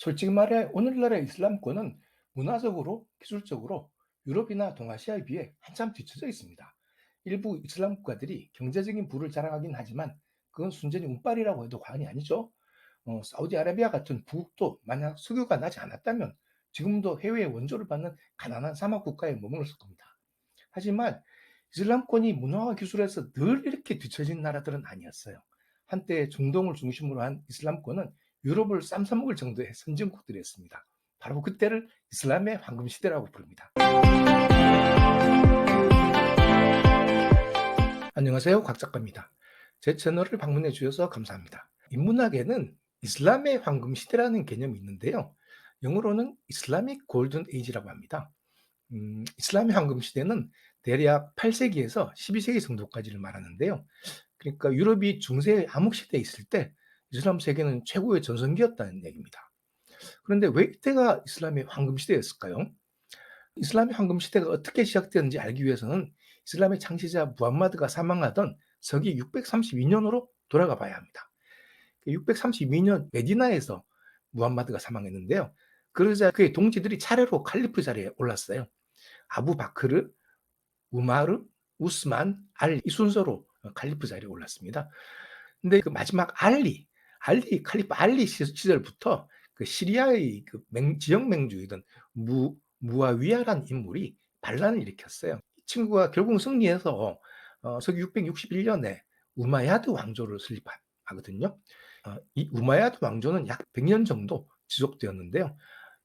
솔직히 말해 오늘날의 이슬람권은 문화적으로, 기술적으로 유럽이나 동아시아에 비해 한참 뒤처져 있습니다. 일부 이슬람 국가들이 경제적인 부를 자랑하긴 하지만 그건 순전히 운빨이라고 해도 과언이 아니죠. 사우디아라비아 같은 부국도 만약 석유가 나지 않았다면 지금도 해외의 원조를 받는 가난한 사막 국가에 머물렀을 겁니다. 하지만 이슬람권이 문화와 기술에서 늘 이렇게 뒤처진 나라들은 아니었어요. 한때 중동을 중심으로 한 이슬람권은 유럽을 쌈싸먹을 정도의 선진국들이었습니다. 바로 그때를 이슬람의 황금 시대라고 부릅니다. 안녕하세요, 곽 작가입니다. 제 채널을 방문해 주셔서 감사합니다. 인문학에는 이슬람의 황금 시대라는 개념이 있는데요. 영어로는 이슬라믹 골든 에이지라고 합니다. 이슬람의 황금 시대는 대략 8세기에서 12세기 정도까지를 말하는데요. 그러니까 유럽이 중세 암흑 시대에 있을 때 이슬람 세계는 최고의 전성기였다는 얘기입니다. 그런데 왜 이때가 이슬람의 황금 시대였을까요? 이슬람의 황금 시대가 어떻게 시작되었는지 알기 위해서는 이슬람의 창시자 무함마드가 사망하던 서기 632년으로 돌아가 봐야 합니다. 632년 메디나에서 무함마드가 사망했는데요. 그러자 그의 동지들이 차례로 칼리프 자리에 올랐어요. 아부 바크르, 우마르, 우스만, 알 이 순서로 칼리프 자리에 올랐습니다. 근데 그 마지막 칼리프 알리 시절부터 그 시리아의 그 지역 맹주이던 무아위야라는 인물이 반란을 일으켰어요. 이 친구가 결국 승리해서 서기 661년에 우마야드 왕조를 설립하거든요. 이 우마야드 왕조는 약 100년 정도 지속되었는데요.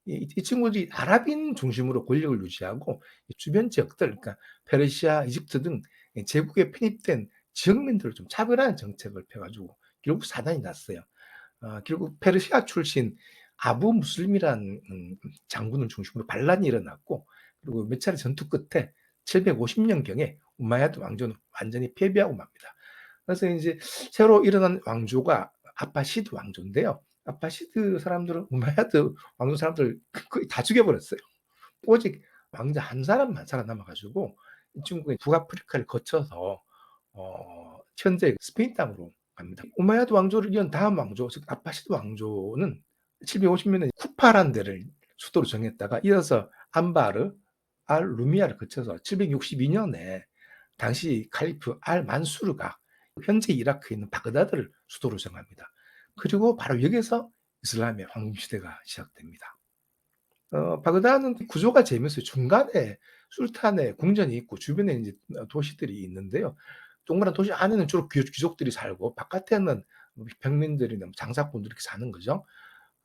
이 친구들이 아랍인 중심으로 권력을 유지하고 주변 지역들, 그러니까 페르시아, 이집트 등 제국에 편입된 지역민들을 좀 차별하는 정책을 펴가지고 결국 사단이 났어요. 결국 페르시아 출신 아부 무슬림이라는 장군을 중심으로 반란이 일어났고, 그리고 몇 차례 전투 끝에 750년경에 우마야드 왕조는 완전히 패배하고 맙니다. 그래서 이제 새로 일어난 왕조가 아바시드 왕조인데요. 아바시드 사람들은 우마야드 왕조 사람들 거의 다 죽여버렸어요. 오직 왕자 한 사람만 살아남아가지고 이 친구가 북아프리카를 거쳐서 현재 스페인 땅으로 갑니다. 우마야드 왕조를 이은 다음 왕조, 즉 아바시드 왕조는 750년에 쿠파란 데를 수도로 정했다가 이어서 안바르, 알 루미아를 거쳐서 762년에 당시 칼리프 알 만수르가 현재 이라크에 있는 바그다드를 수도로 정합니다. 그리고 바로 여기서 이슬람의 황금 시대가 시작됩니다. 바그다드는 구조가 재밌어요. 중간에 술탄의 궁전이 있고 주변에 이제 도시들이 있는데요. 동그란 도시 안에는 주로 귀족들이 살고 바깥에는 평민들이나 장사꾼들이 이렇게 사는 거죠.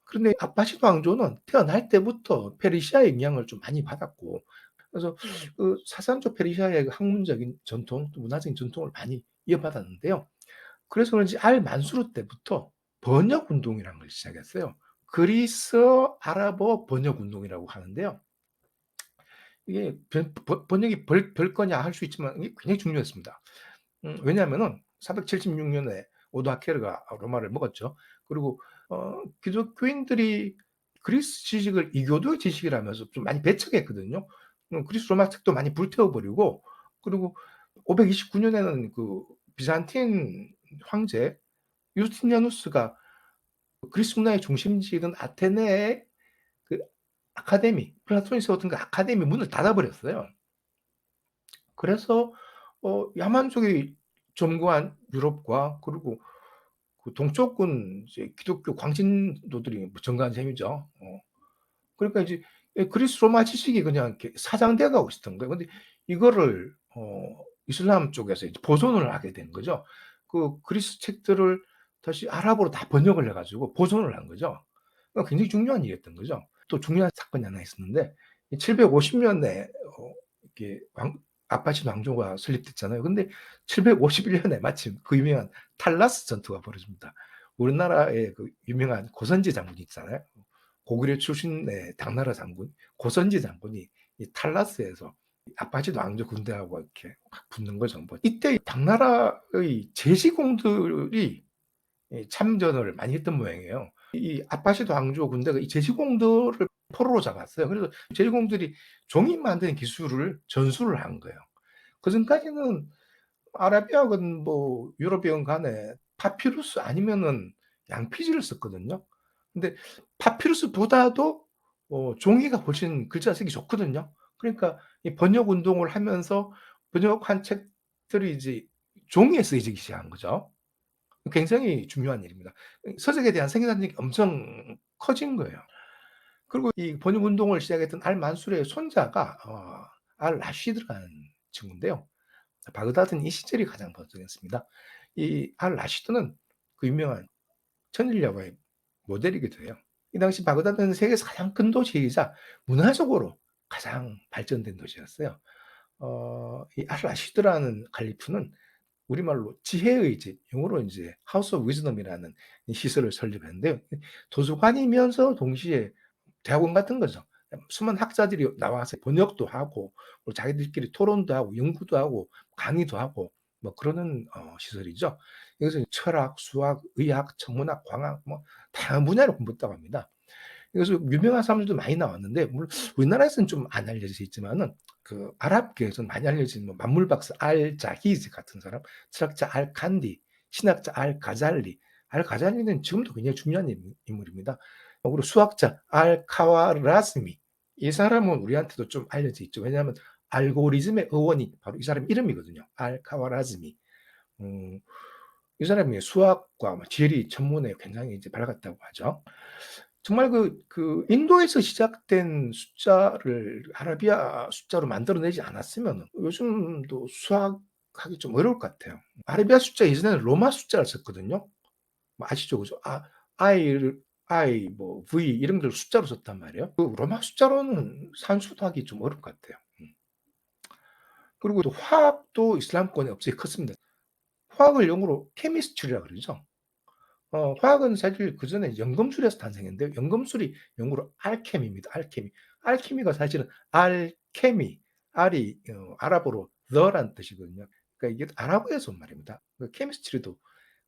그런데 아바시드 왕조는 태어날 때부터 페르시아의 영향을 좀 많이 받았고, 그래서 그 사상적 페르시아의 학문적인 전통, 또 문화적인 전통을 많이 이어받았는데요. 그래서 그런지 알 만수르 때부터 번역 운동이라는 걸 시작했어요. 그리스 아랍어 번역 운동이라고 하는데요. 이게 번역이 별거냐 할 수 있지만 이게 굉장히 중요했습니다. 왜냐하면은 476년에 오도아케르가 로마를 먹었죠. 그리고 기독교인들이 그리스 지식을 이교도의 지식이라면서 좀 많이 배척했거든요. 그리스 로마 책도 많이 불태워버리고, 그리고 529년에는 그 비잔틴 황제 유스티니아누스가 그리스 문화의 중심지인 아테네의 그 아카데미, 플라톤이 세웠던 그 아카데미 문을 닫아버렸어요. 그래서 야만족이 점거한 유럽과 그리고 그 동쪽은 이제 기독교 광신도들이 점거한 셈이죠. 그러니까 이제 그리스 로마 지식이 그냥 이렇게 사장돼 가고 있었던 거예요. 근데 이거를 이슬람 쪽에서 이제 보존을 하게 된 거죠. 그 그리스 책들을 다시 아랍어로 다 번역을 해 가지고 보존을 한 거죠. 그러니까 굉장히 중요한 일이었던 거죠. 또 중요한 사건이 하나 있었는데 750년에 이렇게 아파시 왕조가 설립됐잖아요. 근데 751년에 마침 그 유명한 탈라스 전투가 벌어집니다. 우리나라의 그 유명한 고선지 장군이 있잖아요. 고구려 출신의 당나라 장군 고선지 장군이 이 탈라스에서 아파시드 왕조 군대하고 이렇게 붙는 거죠. 뭐 이때 당나라의 제지공들이 참전을 많이 했던 모양이에요. 이 아파시드 왕조 군대가 이 제지공들을 포로로 잡았어요. 그래서 제지공들이 종이 만드는 기술을 전수를 한 거예요. 그전까지는 아라비아건 뭐 유럽이건 간에 파피루스 아니면은 양피지를 썼거든요. 근데 파피루스보다도 종이가 훨씬 글자 쓰기 좋거든요. 그러니까 이 번역 운동을 하면서 번역한 책들이 이제 종이에 쓰이기 시작한 거죠. 굉장히 중요한 일입니다. 서적에 대한 생산력이 엄청 커진 거예요. 그리고 이 번역 운동을 시작했던 알만술의 손자가 알라시드라는 친구인데요. 바그다드는 이 시절이 가장 번성했습니다. 이 알라시드는 그 유명한 천일야과의 모델이기도 해요. 이 당시 바그다드는 세계에서 가장 큰 도시이자 문화적으로 가장 발전된 도시였어요. 이 알라시드라는 칼리프는 우리말로 지혜의 집, 영어로 인제 하우스 오브 위즈덤이라는 이 시설을 설립했는데요. 도서관이면서 동시에 대학원 같은 거죠. 수많은 학자들이 나와서 번역도 하고 뭐 자기들끼리 토론도 하고 연구도 하고 강의도 하고 뭐 그러는 시설이죠. 여기서 철학, 수학, 의학, 천문학, 광학 뭐 다양한 분야를 공부했다고 합니다. 그래서 유명한 사람들도 많이 나왔는데 물론 우리나라에서는 좀 안 알려져 있지만은 그 아랍계에서는 많이 알려진 뭐 만물 박사 알자히즈 같은 사람, 철학자 알칸디, 신학자 알가잘리. 알가잘리는 지금도 굉장히 중요한 인물입니다. 그리고 수학자 알카와라즈미. 이 사람은 우리한테도 좀 알려져 있죠. 왜냐하면 알고리즘의 어원이 바로 이 사람 이름이거든요. 알카와라즈미. 음, 이 사람이 수학과 뭐 지리, 천문에 굉장히 이제 밝았다고 하죠. 정말 그 인도에서 시작된 숫자를 아라비아 숫자로 만들어내지 않았으면 요즘도 수학하기 좀 어려울 것 같아요. 아라비아 숫자 예전에는 로마 숫자를 썼거든요. 뭐 아시죠? 그죠? I를 I 뭐 V 이런 걸 숫자로 썼단 말이에요. 그 로마 숫자로는 산수도 하기 좀 어려울 것 같아요. 그리고 또 화학도 이슬람권에 업적이 컸습니다. 화학을 영어로 케미스트리라 그러죠. 화학은 사실 그전에 연금술에서 탄생했는데요. 연금술이 영어로 알케미입니다. 알케미. 알케미가 사실은 알케미, 알이 아랍어로 the란 뜻이거든요. 그러니까 이게 아랍어에서 온 말입니다. 그 케미스트리도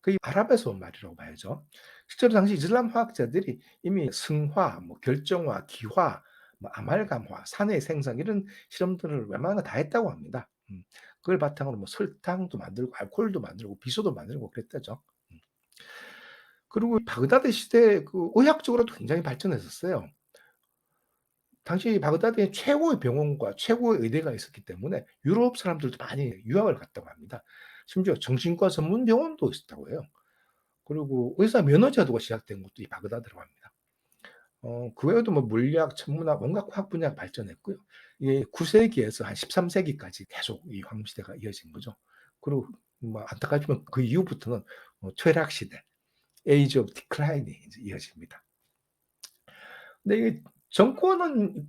거의 아랍에서 온 말이라고 봐야죠. 실제로 당시 이슬람 화학자들이 이미 승화, 뭐 결정화, 기화, 뭐 아말감화, 산의 생성 이런 실험들을 웬만한 거 다 했다고 합니다. 그걸 바탕으로 뭐 설탕도 만들고 알코올도 만들고 비소도 만들고 그랬다죠. 그리고 바그다드 시대에 그 의학적으로도 굉장히 발전했었어요. 당시 바그다드에 최고의 병원과 최고의 의대가 있었기 때문에 유럽 사람들도 많이 유학을 갔다고 합니다. 심지어 정신과 전문 병원도 있었다고 해요. 그리고 의사 면허제도가 시작된 곳도 이 바그다드라고 합니다. 그 외에도 뭐 물리학, 천문학 온갖 과학 분야가 발전했고요. 이게 9 세기에서 한 13 세기까지 계속 이 황금 시대가 이어진 거죠. 그리고 뭐 안타깝지만 그 이후부터는 퇴락 시대, 에이지 오브 디클라인이 이제 이어집니다. 근데 이게 정권은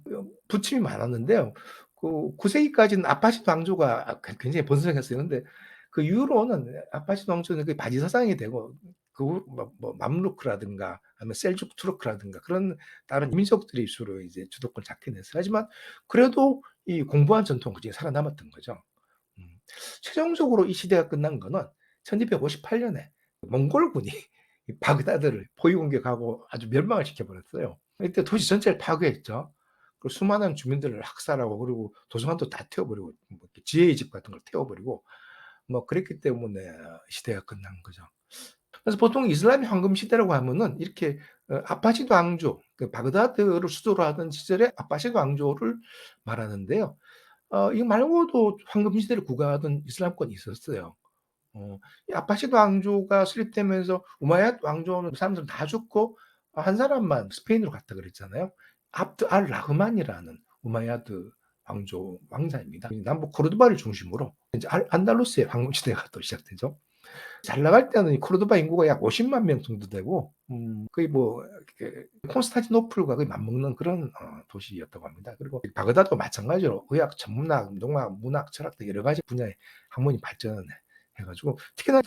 부침이 많았는데요. 그 9 세기까지는 아파시드 왕조가 굉장히 번성했어요. 근데 그 이후로는 아파시드 왕조는 그 바지사상이 되고 그 후 뭐 맘루크라든가 아니면 셀juk 투르크라든가 그런 다른 민족들이 주로 이제 주도권을 잡긴 했어요. 하지만 그래도 이 공부한 전통 그게 살아남았던 거죠. 음. 최종적으로 이 시대가 끝난 거는 1258 년에 몽골군이 이 바그다드를 포위 공격하고 아주 멸망을 시켜버렸어요. 이때 도시 전체를 파괴했죠. 그 수많은 주민들을 학살하고 그리고 도서관도 다 태워버리고 뭐 이렇게 지혜의 집 같은 걸 태워버리고 뭐 그랬기 때문에 시대가 끝난 거죠. 그래서 보통 이슬람의 황금 시대라고 하면은 이렇게 아파시드 왕조, 그 바그다드를 수도로 하던 시절의 아파시드 왕조를 말하는데요. 이거 말고도 황금 시대를 구가하던 이슬람권이 있었어요. 이 아파시드 왕조가 수립되면서 우마야드 왕조는 사람들 다 죽고 한 사람만 스페인으로 갔다 그랬잖아요. 압드 알 라흐만이라는 우마야드 왕조 왕자입니다. 남부 코르도바를 중심으로 이제 안달루스의 황금 시대가 또 시작되죠. 잘 나갈 때는 이 코르도바 인구가 약 50만 명 정도 되고 거의 뭐 이렇게 콘스탄티노플과 거의 맞먹는 그런 도시였다고 합니다. 그리고 바그다드도 마찬가지로 의학, 천문학, 농학, 문학, 철학 등 여러 가지 분야의 학문이 발전해 가지고 특히나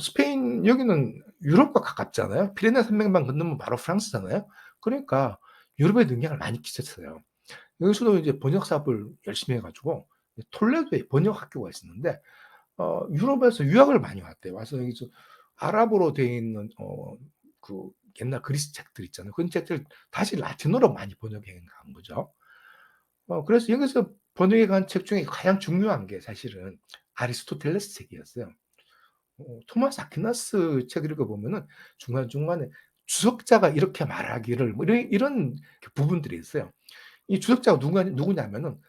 스페인 여기는 유럽과 가깝잖아요. 피레네 산맥만 건너면 바로 프랑스잖아요. 그러니까 유럽에 영향을 많이 끼쳤어요. 여기서도 이제 번역 사업을 열심히 해 가지고 톨레도에 번역 학교가 있었는데 유럽에서 유학을 많이 왔대요. 와서 여기서 아랍어로 되어 있는 그 옛날 그리스 책들 있잖아요. 그런 책들 다시 라틴어로 많이 번역해 간 거죠. 그래서 여기서 번역해 간 책 중에 가장 중요한 게 사실은 아리스토텔레스 책이었어요. 토마스 아퀴나스 책 읽어 보면은 중간중간에 주석자가 이렇게 말하기를 뭐 이런 부분들이 있어요. 이 주석자가 누구냐면은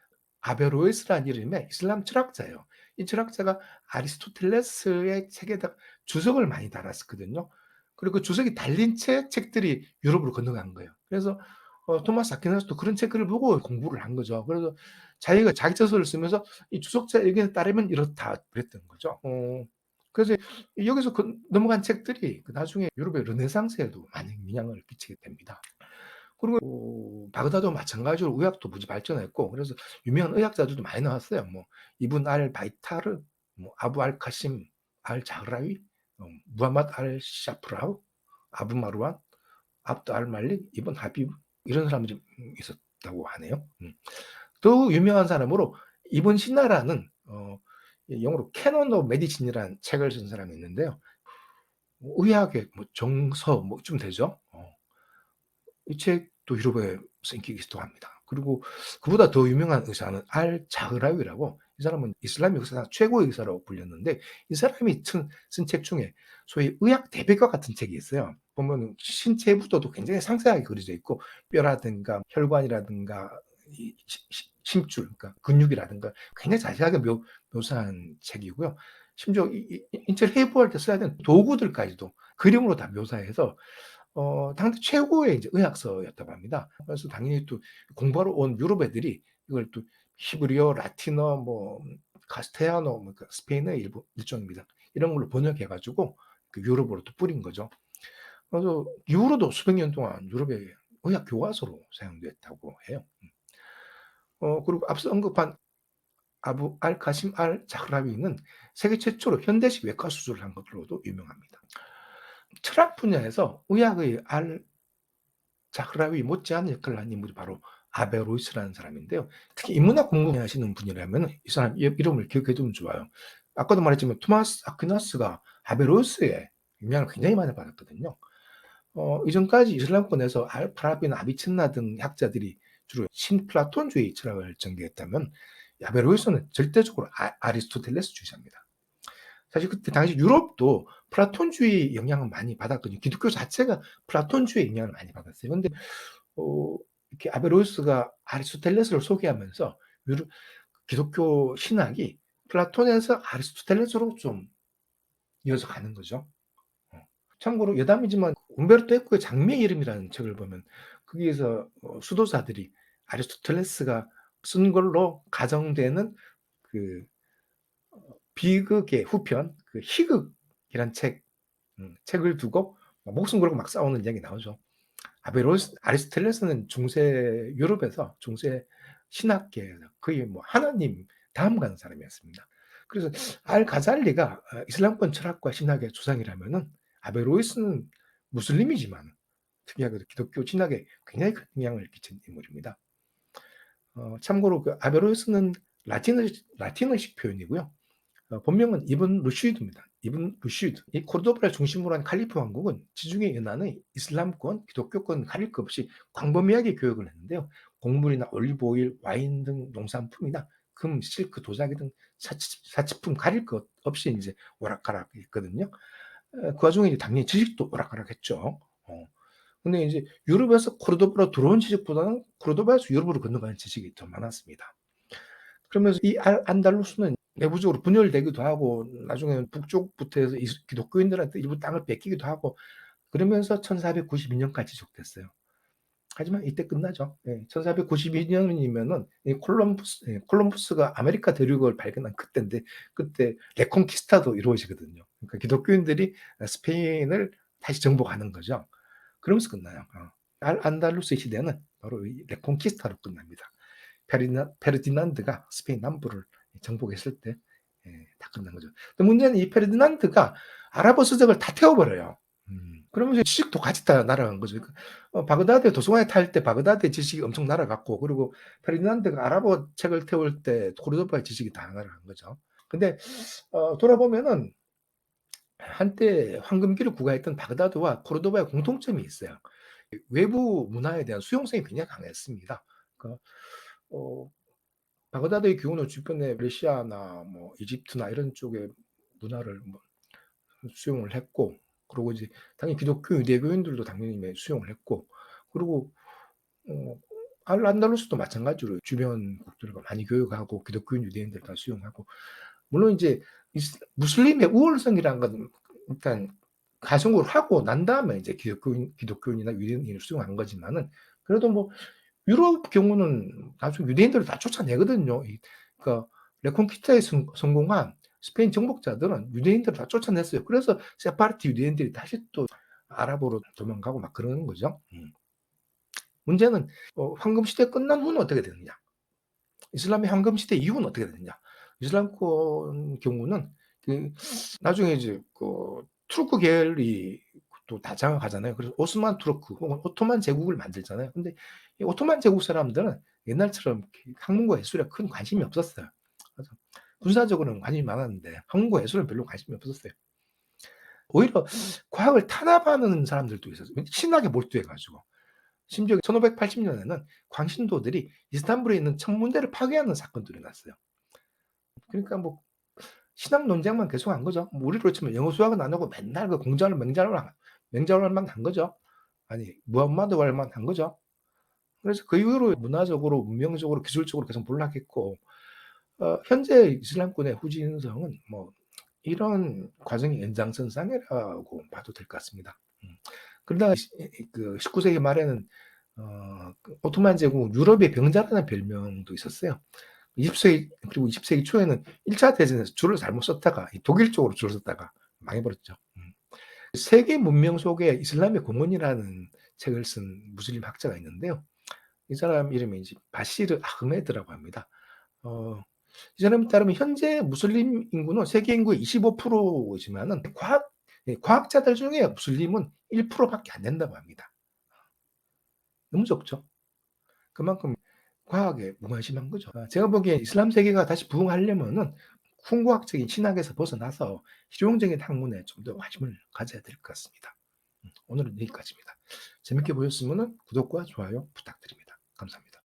아베로에스라는 이름의 이슬람 철학자예요. 이 철학자가 아리스토텔레스의 책에다가 주석을 많이 달았었거든요. 그리고 그 주석이 달린 책들이 유럽으로 건너간 거예요. 그래서 토마스 아퀴나스도 그런 책들을 보고 공부를 한 거죠. 그래서 자기가 자기 저서를 쓰면서 이 주석자 의견에 따르면 이렇다 그랬던 거죠. 그래서 여기서 넘어간 책들이 나중에 유럽의 르네상스에도 많은 영향을 끼치게 됩니다. 그리고 바그다드도 마찬가지로 의학도 무지 발전했고, 그래서 유명한 의학자들도 많이 나왔어요. 뭐 이븐 알 바이타르, 뭐 아부 알 카심 알 자흐라위, 무함마드 알 샤프라우, 아부 마루안, 압드 알 말릭, 이븐 하비브, 이런 사람들이 있었다고 하네요. 또 유명한 사람으로 이븐 시나라는 영어로 캐논 오브 메디신이라는 책을 쓴 사람이 있는데요. 의학의 뭐 정서 뭐쯤 되죠. 이 책도 유럽에서 인기가 합니다. 그리고 그보다 더 유명한 의사는 알 자흐라위라고, 이 사람은 이슬람 역사상 최고의 의사라고 불렸는데, 이 사람이 쓴 책 중에 소위 의학 대백과 같은 책이 있어요. 보면 신체 구조도 굉장히 상세하게 그려져 있고, 뼈라든가 혈관이라든가 이 심줄, 그러니까 근육이라든가 굉장히 자세하게 묘사한 책이고요. 심지어 인체를 해부할 때 써야 되는 도구들까지도 그림으로 다 묘사해서 당대 최고의 이제 의학서였다고 합니다. 그래서 당연히 또 공부하러 온 유럽 애들이 이걸 또 히브리어, 라틴어, 뭐 카스텔라노, 뭐 그러니까 스페인어의 일종입니다. 이런 걸로 번역해 가지고 그 유럽으로 또 뿌린 거죠. 그래서 이후로도 수백 년 동안 유럽의 의학 교과서로 사용됐다고 해요. 그리고 앞서 언급한 아부 알 카심 알 자흐라위는 세계 최초로 현대식 외과 수술을 한 것으로도 유명합니다. 철학 분야에서 의학의 알 자흐라위 못지않은 역할을 한 인물이 바로 아베로이스라는 사람인데요. 특히 인문학 공부하시는 분이라면 이 사람 이름을 기억해 두면 좋아요. 아까도 말했지만 토마스 아퀴나스가 아베로이스의 영향을 굉장히 많이 받았거든요. 이전까지 이슬람권에서 알파라비나 아비첸나 등 학자들이 주로 신플라톤주의 철학을 전개했다면, 아베로이스는 절대적으로 아리스토텔레스 주의자입니다. 사실 그때 당시 유럽도 플라톤주의 영향을 많이 받았거든요. 기독교 자체가 플라톤주의 영향을 많이 받았어요. 근데 이렇게 아베로이스가 아리스토텔레스를 소개하면서 유럽 기독교 신학이 플라톤에서 아리스토텔레스로 좀 이어져 가는 거죠. 참고로 여담이지만 umberto eco의 장미의 이름이라는 책을 보면 거기에서 수도사들이 아리스토텔레스가 쓴 걸로 가정되는 그 비극의 후편, 그 희극이란 책을 두고 목숨 걸고 막 싸우는 이야기 나오죠. 아리스토텔레스는 중세 유럽에서 중세 신학계에서 거의 뭐 하나님 다음 가는 사람이었습니다. 그래서 알 가잘리가 이슬람권 철학과 신학의 조상이라면은, 아베로이스는 무슬림이지만 특이하게도 기독교 신학에 굉장히 큰 영향을 끼친 인물입니다. 참고로 그 아베로이스는 라틴어식 표현이고요. 본명은 이븐 루슈드입니다. 이븐 루슈드. 이 코르도바를 중심으로 한 칼리프 왕국은 지중해 연안의 이슬람권, 기독교권 가릴 것 없이 광범위하게 교역을 했는데요. 곡물이나 올리브 오일, 와인 등 농산품이나 금, 실크, 도자기 등 사치품 가릴 것 없이 이제 오락가락했거든요. 그 와중에 당연히 지식도 오락가락했죠. 근데 이제 유럽에서 코르도바로 들어온 지식보다는 코르도바에서 유럽으로 건너가는 지식이 더 많았습니다. 그러면서 이 안달루스는 내부적으로 분열되기도 하고, 나중에는 북쪽부터 해서 기독교인들한테 일부 땅을 뺏기기도 하고, 그러면서 1492년까지 지속됐어요. 하지만 이때 끝나죠. 1492년이면은 콜럼부스가 아메리카 대륙을 발견한 그때인데, 그때 레콘키스타도 이루어지거든요. 그러니까 기독교인들이 스페인을 다시 정복하는 거죠. 그러면서 끝나요. 안달루스 시대는 바로 이 레콘키스타로 끝납니다. 페르디난드가 스페인 남부를 정복했을 때 다 끝난 거죠. 근데 문제는 이 페르디난드가 아랍어 서적을 다 태워버려요. 그러면서 지식도 같이 다 날아간 거죠. 바그다드에 도서관에 탈 때 바그다드의 지식이 엄청 날아갔고, 그리고 페르디난드가 아랍어 책을 태울 때 코르도바의 지식이 다 날아간 거죠. 근데 돌아보면은 한때 황금기를 구가했던 바그다드와 코르도바의 공통점이 있어요. 외부 문화에 대한 수용성이 굉장히 강했습니다. 그러니까 어 바그다드의 경우는 주변에 러시아나 뭐 이집트나 이런 쪽의 문화를 뭐 수용을 했고, 그리고 이제 당연히 기독교 유대교인들도 당연히 수용을 했고, 그리고 어 알안달루스도 마찬가지로 주변 국들과 많이 교육하고 기독교인 유대인들 다 수용하고, 물론 이제 무슬림의 우월성이라는 건 일단 가정을 하고 난 다음에 이제 기독교인이나 유대인을 수용한 거지만은, 그래도 뭐 유럽 경우는 나중에 유대인들을 다 쫓아내거든요. 그러니까 레콘키스타에 성공한 스페인 정복자들은 유대인들을 다 쫓아냈어요. 그래서 세파르트 유대인들이 다시 또 아랍으로 도망가고 막 그러는 거죠. 문제는 황금 시대 끝난 후는 어떻게 되느냐? 이슬람의 황금 시대 이후는 어떻게 되느냐? 이슬람권 경우는 그 나중에 이제 투르크 계열이 또 다 장악하잖아요. 그래서 오스만 투르크 혹은 오토만 제국을 만들잖아요. 근데 이 오토만 제국 사람들은 옛날처럼 학문과 예술에 큰 관심이 없었어요. 그래서 군사적으로는 관심이 많았는데 학문과 예술은 별로 관심이 없었어요. 오히려 과학을 탄압하는 사람들도 있었어요. 신학에 몰두해 가지고. 심지어 1580년에는 광신도들이 이스탄불에 있는 천문대를 파괴하는 사건도 일어났어요. 그러니까 뭐 신학 논쟁만 계속한 거죠. 뭐 우리로 치면 영어 수학은 안 하고 맨날 그 공자를 맹자로만 한 거죠. 아니 무함마드와만 한 거죠. 그래서 그 이후로 문화적으로, 문명적으로, 기술적으로 계속 몰락했고, 현재 이슬람권의 후진성은 뭐 이런 과정의 연장선상이라고 봐도 될 것 같습니다. 그러다가 19세기 말에는 오토만 제국 유럽의 병자라는 별명도 있었어요. 20세기 그리고 20세기 초에는 1차 대전에서 줄을 잘못 썼다가 독일 쪽으로 줄을 썼다가 망해버렸죠. 세계 문명 속에 이슬람의 공헌이라는 책을 쓴 무슬림 학자가 있는데요. 이 사람 이름이 이제 바시르 아흐메드라고 합니다. 어, 이 사람에 따르면 현재 무슬림 인구는 세계 인구의 25%지만은 과학자들 중에 무슬림은 1%밖에 안 된다고 합니다. 너무 적죠. 그만큼 과학에 무관심한 거죠. 제가 보기에 이슬람 세계가 다시 부흥하려면은 궁극학적인 신학에서 벗어나서 실용적인 학문에 좀 더 관심을 가져야 될 것 같습니다. 오늘은 여기까지입니다. 재밌게 보셨으면 구독과 좋아요 부탁드립니다. 감사합니다.